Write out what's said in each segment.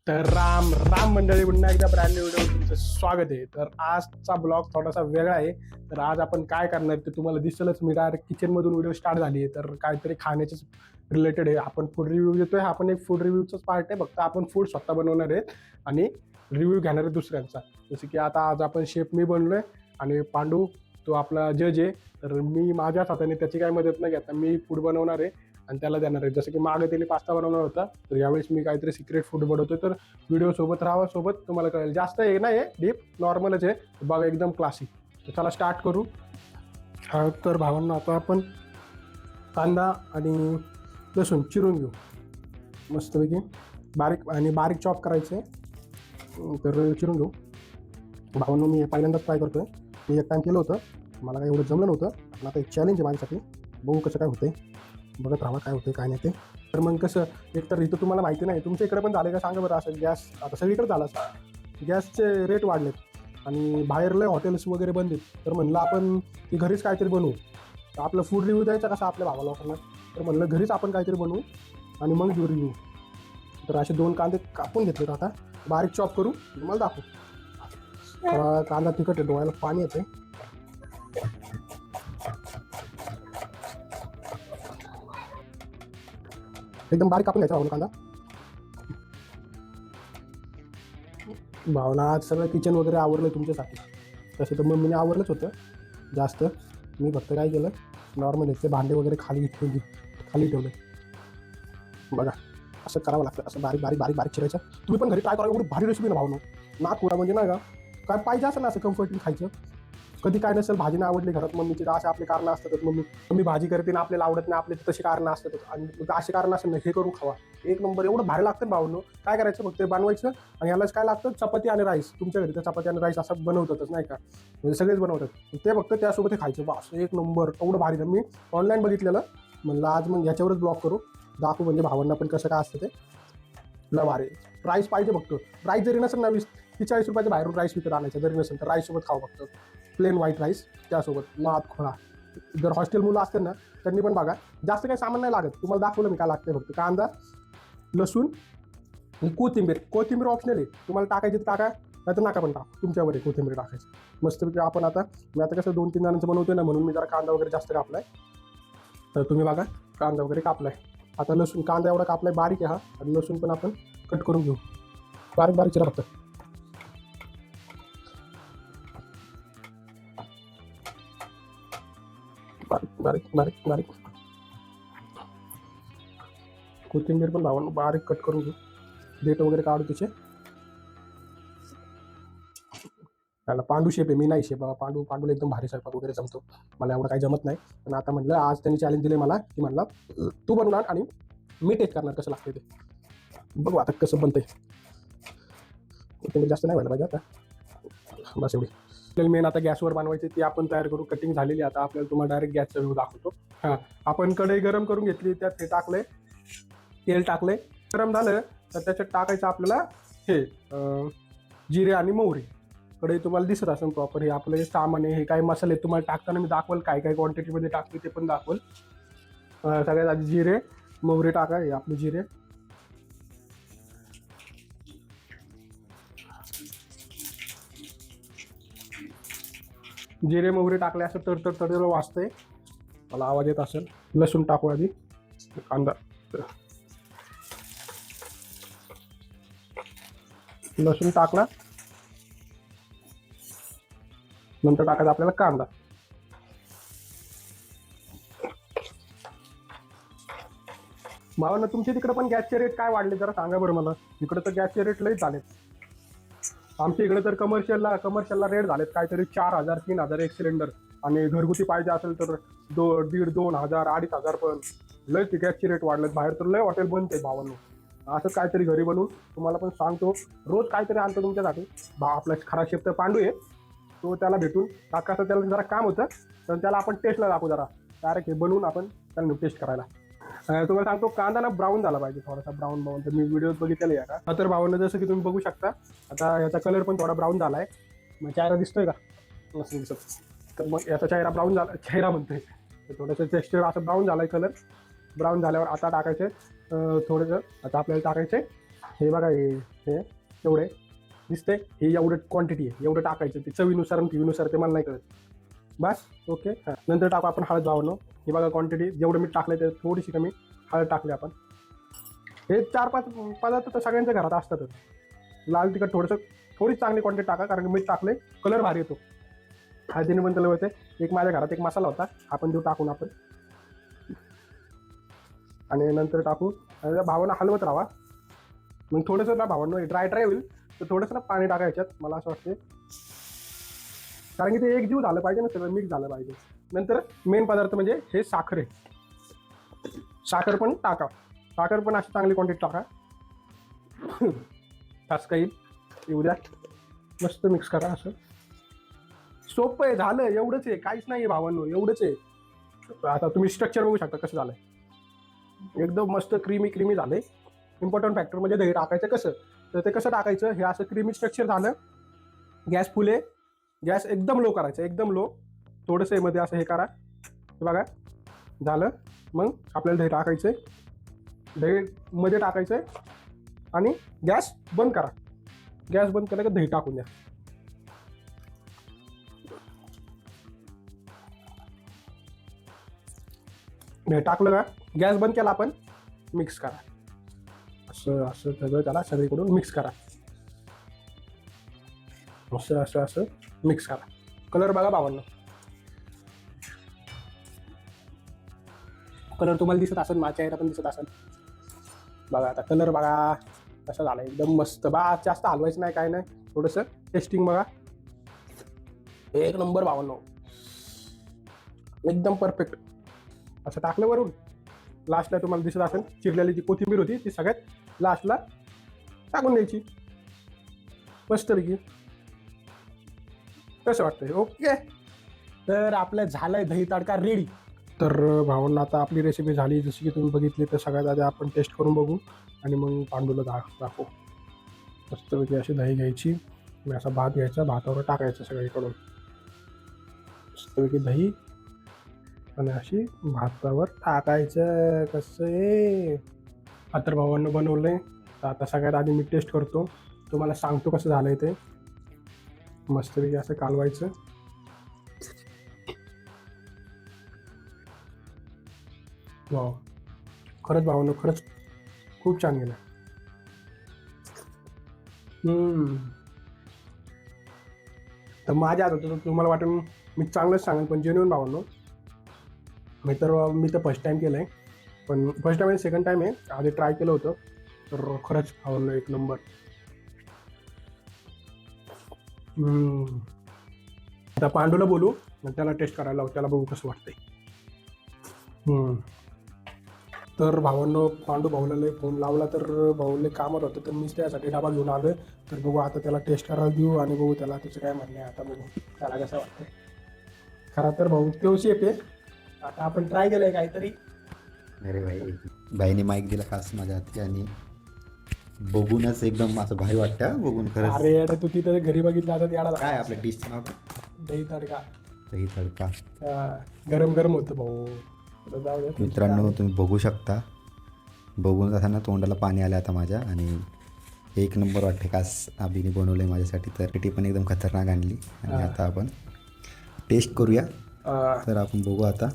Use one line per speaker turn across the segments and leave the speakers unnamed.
तर राम राम मंडळी, पुन्हा एकदा ब्रँड न्यू व्हिडिओ तुमचं स्वागत आहे. तर आजचा ब्लॉग थोडासा वेगळा आहे. तर आज आपण काय करणार ते तुम्हाला दिसेलच. मी डायरेक्ट किचनमधून व्हिडिओ स्टार्ट झाली आहे. तर काहीतरी खाण्याचेच रिलेटेड आहे. आपण फूड रिव्ह्यू देतोय. हा पण एक फूड रिव्ह्यूचाच पार्ट आहे. फक्त आपण फूड स्वतः बनवणार आहे आणि रिव्ह्यू घेणार आहे दुसऱ्यांचा. जसं की आता आज आपण शेफ मी बनलोय आणि पांडू तो आपला जज आहे. तर मी माझ्याच हाताने त्याची काही मदत नाही घेता मी फूड बनवणार आहे आणि त्याला देणार आहे. जसं की मागे त्याने पास्ता बनवणार होता, तर यावेळेस मी काहीतरी सिक्रेट फूड बनवतोय. तर व्हिडिओ सोबत राहावा, सोबत तुम्हाला कळेल. जास्त हे नाही आहे डीप, नॉर्मलच आहे बघा, एकदम क्लासिक. तर चला स्टार्ट करू. तर भावांना आता आपण कांदा आणि लसूण चिरून घेऊ मस्तपैकी, बारीक चॉप करायचे. तर चिरून घेऊ. भावांना मी पहिल्यांदाच ट्राय करतोय. मी एक टाइम केलं होतं, मला काही एवढं जमलं नव्हतं. पण आता एक चॅलेंज आहे माझ्यासाठी, बघू कसं काय होतंय. बघत राहा काय होतं काय नाही ते. तर मग कसं, एक तर इथं तुम्हाला माहिती नाही, तुमच्या इकडे पण झालं का सांगा बरं. असं गॅस आता सगळीकडे झाला असं, गॅसचे रेट वाढलेत आणि बाहेरले हॉटेल्स वगैरे बंद आहेत. तर म्हणलं आपण की घरीच काहीतरी बनवू. तर आपलं फूड रिव्ह्यू द्यायचा कसा आपल्या भावाला लोकांना, तर म्हणलं घरीच आपण काहीतरी बनवू आणि मग घेऊ रिव्ह्यू. तर असे 2 कांदे कापून घेतलेत, आता बारीक चॉप करू, तुम्हाला दाखवू. कांदा तिखट आहे, डोळ्याला पाणी येते. एकदम बारीक कापून घ्यायचा भावना कांदा. भावना आज सगळं किचन वगैरे आवरलं तुमच्यासाठी. तसं तर मम्मीने आवरलंच होतं जास्त. मी फक्त काय केलं, नॉर्मल याचे भांडे वगैरे खाली ठेवले. बघा असं करावं लागतं, असं बारीक बारीक बारीक बारीक चिरायचं. तुम्ही पण घरी ट्राय करा, एवढी भारी रेसिपी ना भावना. नाक पुरा म्हणजे नाही का, काय पाहिजे असं ना असं कम्फर्टिंग खायचं. कधी काय नसेल, भाजी नाही आवडली घरात, मम्मीची तर असे आपले कारणं असतातच. मम्मी भाजी करते ना, आपल्याला आवडत नाही, आपले तशी कारणं असतातच. आणि अशी कारणं असेल ना, हे करून खावा एक नंबर, एवढं भारी लागतं भावनो. काय करायचं फक्त बनवायचं. आणि यालाच काय लागतं, चपाती आणि राईस. तुमच्या घरी तर चपाती आणि राईस असं बनवतातच नाही का, म्हणजे सगळेच बनवतात. ते फक्त त्यासोबत हे खायचं बस, एक नंबर एवढं भारी. मी ऑनलाईन बघितलेलं, म्हणलं आज मग याच्यावरच ब्लॉग करू, दाखवू म्हणजे भावांना पण कसं काय असतं ते. तुला भारी राईस पाहिजे फक्त. राईस जरी नसेल ना, 20-40 रुपयाच्या बाहेरून राईस विकत आणायचं. जरी नसेल तर राईस सोबत खाऊ फक्त, प्लेन व्हाईट राईस. त्यासोबत नाद खोळा. जर हॉस्टेल मुलं असतील ना, त्यांनी पण बघा, जास्त काही सामान नाही लागत. तुम्हाला दाखवलं मी काय लागतंय, फक्त कांदा, लसूण आणि कोथिंबीर ऑप्शनल आहे. तुम्हाला टाकायची तर टाका, नाही तर नका पण टाका, तुमच्यावर आहे कोथिंबीर टाकायची. मस्तपैकी आपण आता, मी आता कसं 2-3 जणांचं बनवतोय ना, म्हणून मी जरा कांदा वगैरे जास्त कापलाय. तर तुम्ही बघा, कांदा वगैरे कापलाय. आता लसूण, कांदा एवढा कापलाय, बारीक आहे हा. आणि लसूण पण आपण कट करून घेऊ, बारीक बारीक चिरा फक्त. बारीक बारीक बारीक बारीक. कोथिंबीर पण भावांना बारीक कट करून घेऊ, देठ वगैरे काढू तिचे. त्याला पांडू शेप आहे, मी नाही शेप. पांडूला एकदम भारी स्वयंपाक वगैरे जमतो, मला एवढं काही जमत नाही. पण आता म्हटलं आज त्यांनी चॅलेंज दिले मला, की म्हणला तू बनवणार आणि मी टेस्ट करणार कसं लागते ते. बघू आता कसं बनतंय. कोथिंबीर जास्त नाही व्हायला पाहिजे आता, बस एवढी. आपल्याला मेन आता गॅसवर बनवायची, ती आपण तयार करू. कटिंग झालेली. आता आपल्याला तुम्हाला डायरेक्ट गॅसचा व्ह्यू दाखवतो. हां, आपण कढई गरम करून घेतली, त्यात हे टाकलंय, तेल टाकलंय. गरम झालं तर त्याच्यात टाकायचं आपल्याला हे जिरे आणि मोहरी. कढई तुम्हाला दिसत असेल प्रॉपर. हे आपलं हे सामान आहे, हे काही मसाले तुम्हाला टाकताना मी दाखवल, काय काय क्वांटिटीमध्ये टाकते ते पण दाखवल. सगळ्यात आधी जिरे मोहरी टाका. हे आपले जिरे, मोहरी टाकले असं तर वाजतंय, मला आवाज येत असेल. लसूण टाकू आधी, कांदा, लसूण टाकला, नंतर टाकायचा आपल्याला कांदा. भावांना तुमच्या तिकडे पण गॅसचे रेट काय वाढले जरा सांगा बरं मला. इकडे तर गॅसचे रेट लईच झालेत. आमच्या इकडे तर कमर्शियलला रेट झालेत काहीतरी 4,000 3,000 एक सिलेंडर. आणि घरगुती पाहिजे असेल तर 1,500 2,000 2,500 पण. लय गॅसचे रेट वाढलेत. बाहेर तर लय हॉटेल बनते भावांनो. असं काहीतरी घरी बनवून तुम्हाला पण सांगतो, रोज काहीतरी आणतो तुमच्यासाठी. आपला खरा शेफ तर पांडू आहे, तो त्याला भेटून टाकायचं. त्याला जरा काम होतं, तर त्याला आपण टेस्टला दाखवू जरा. डायरेक्ट हे बनवून आपण त्याला टेस्ट करायला. तुम्हाला सांगतो, कांदा ना ब्राऊन झाला पाहिजे, थोडासा ब्राऊन. तर मी व्हिडिओ बघितलेला आहे का. तर भावांना जसं की तुम्ही बघू शकता, आता याचा कलर पण थोडा ब्राऊन झाला आहे. मग चेहरा दिसतोय का, नसेल दिसत. तर मग याचा चेहरा ब्राऊन झाला, चेहरा म्हणतोय, तर थोडंसं टेक्स्चर असं ब्राऊन झालं आहे. कलर ब्राऊन झाल्यावर आता टाकायचे थोडंसं, आता आपल्याला टाकायचे हे बघा हे एवढे दिसतंय, हे एवढं क्वांटिटी आहे, एवढं टाकायचं. ते चवीनुसार आणि टीव्हीनुसार ते मला नाही कळत. बस ओके. हां, नंतर टाकू आपण हळद भावांनो. हे बघा क्वांटिटी जेवढं मीठ टाकलं ते थोडीशी कमी हळद टाकली आपण. हे 4-5 पदार्थ तर सगळ्यांच्या घरात असतातच. लाल तिखट थोडी चांगली क्वांटिटी टाका, कारण की मीठ टाकले कलर भारी येतो. हळदीने पण त्याला होते. एक माझ्या घरात एक मसाला होता, आपण देऊ टाकून आपण. आणि नंतर टाकू आणि भावांना हलवत राहा. मग थोडंसं ना भावांनो ड्राय होईल, तर थोडंसं ना पाणी टाकायच्यात मला असं वाटते, कारण की ते एकजीव झालं पाहिजे ना, सगळं मिक्स झालं पाहिजे. नंतर मेन पदार्थ म्हणजे हे साखर आहे. साखर पण टाका, साखर पण अशी चांगली क्वांटिटी टाका. टास्क येऊ द्या, मस्त मिक्स करा. असं सोपं आहे, झालं एवढंच आहे, काहीच नाही आहे भावांनो, एवढंच आहे. आता तुम्ही स्ट्रक्चर बघू शकता कसं झालंय, एकदम मस्त क्रीमी झालंय. इम्पॉर्टंट फॅक्टर म्हणजे दही टाकायचं कसं, तर ते कसं टाकायचं, हे असं क्रीमी स्ट्रक्चर झालं. गॅस फुल आहे, गॅस एकदम लो करायचं, एकदम लो. थोडंसं मध्ये असं हे करा, हे बघा झालं. मग आपल्याला दही टाकायचं आहे, दही मध्ये टाकायचं आहे आणि गॅस बंद करा. गॅस बंद केला की दही टाकून द्या. दही टाकलं का गॅस बंद केला आपण, मिक्स करा. असं असं सगळं त्याला सगळीकडून मिक्स करा. असं असं असं मिक्स करा. कलर बघा भावांना, कलर तुम्हाला दिसत असेल, माझ्या चेहरा पण दिसत असेल. बघा आता कलर बघा कसा झाला, एकदम मस्त. जास्त हलवायचं नाही, काय नाही, थोडंसं टेस्टिंग बघा. एक नंबर भावांनो, एकदम परफेक्ट. असं टाकलं वरून, लास्टला तुम्हाला दिसत असेल चिरलेली जी कोथिंबीर होती ती सगळ्यात लास्टला टाकून द्यायची मस्तपैकी. कसं वाटतंय? ओके. तर आपलं झालंय दही तडका रेडी. तर भावांना आता आपली रेसिपी झाली, जशी की तुम्ही बघितली. तर सगळ्यात आधी आपण टेस्ट करून बघू आणि मग पांडूला दाखवू. मस्तपैकी अशी दही घ्यायची आणि असा भात घ्यायचा, भातावर टाकायचं सगळीकडून. मस्तपैकी दही आणि अशी भातावर टाकायचं. कसं आहे आता भावांना बनवलंय. तर आता सगळ्यात आधी मी टेस्ट करतो, तुम्हाला सांगतो कसं झालंय ते. मस्तपैकी असं कालवायचं. वाव, खरंच भावांनो, खरंच खूप छान गेलं. तर माझ्या आता तुम्हाला वाटेल मी चांगलंच सांगेन, पण जेन्युइन भावांनो, मी तर फर्स्ट टाईम केलं आहे. पण फर्स्ट टाईम आणि सेकंड टाईम आहे, आधी ट्राय केलं होतं. तर खरंच आवडलं, एक नंबर. आता पांडूला बोलू, मग त्याला टेस्ट करायला लावू, त्याला बघू कसं वाटतंय. तर भावांनो, पांडू भाऊला फोन लावला, तर भाऊले कामात होतं, तर मीच त्यासाठी डबा घेऊन आलो. तर बघू आता त्याला टेस्ट करायला देऊ आणि बघू त्याला त्याचं काय म्हणणं आहे. आता बघू त्याला कसं वाटतंय. खरं तर भाऊ तेवढी शेप आहे. आता आपण ट्राय केलंय काहीतरी.
अरे बाईने माईक दिला खास माझ्या हाती आणि बघूनच एकदम असं भारी वाटतं बघून खरंच.
अरे आता तू तिथं घरी बघितलं, आता याला
काय आपल्या डिशचं नाव?
दही तडका.
दही तडका.
गरम गरम होतं भाऊ.
मित्रांनो, तुम्ही बघू शकता, बघून असताना तोंडाला पाणी आलं आता माझ्या. आणि एक नंबर वाटते, खास अभिने बनवलं आहे माझ्यासाठी. तर टी पण एकदम खतरनाक आणली. आणि आता आपण टेस्ट करूया. तर आपण बघू आता.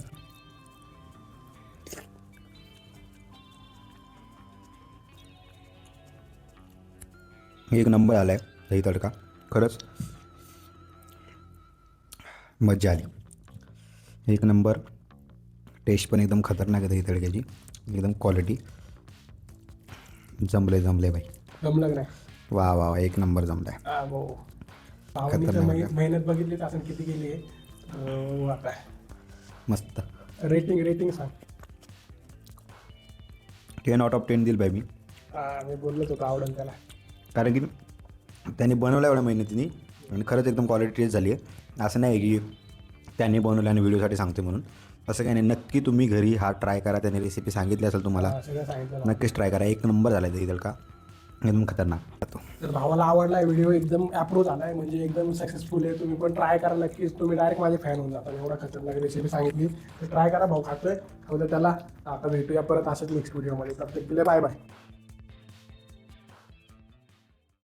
एक नंबर आला आहे दही तडका, खरंच मजा आली. एक नंबर. टेस्ट पण एकदम खतरनाक आहे दही तडक्याची, एकदम क्वालिटी. जमले भाई.
जमलं नाही?
वा वा, एक नंबर जमलाय.
मेहनत बघितली तर असं किती केली आहे.
मस्त.
रेटिंग सांग.
10 out of 10 देईल बाई मी.
मी बोललोच होतो आवडेल त्याला,
कारण की त्यांनी बनवलं एवढ्या मेहनतीने आणि खरंच एकदम क्वालिटी टेस्ट झाली आहे. असं नाही की त्यांनी बनवलं आणि व्हिडिओसाठी सांगते म्हणून, असं काही नाही. नक्की तुम्ही घरी हा ट्राय करा. त्याने रेसिपी सांगितली असेल तुम्हाला, नक्कीच ट्राय करा. एक नंबर झाला दही तडका, एकदम खतरनाक.
तर भावाला आवडला आहे व्हिडिओ, एकदम अप्रोच आला आहे, म्हणजे एकदम सक्सेसफुल आहे. तुम्ही पण ट्राय करा नक्कीच, तुम्ही डायरेक्ट माझे फॅन होऊन जाता. एवढा खतरनाक रेसिपी सांगितली तर ट्राय करा. भाऊ खातोय, त्याला आता भेटूया परत असंच नेक्स्ट व्हिडिओमध्ये. तब तक के लिए बाय बाय.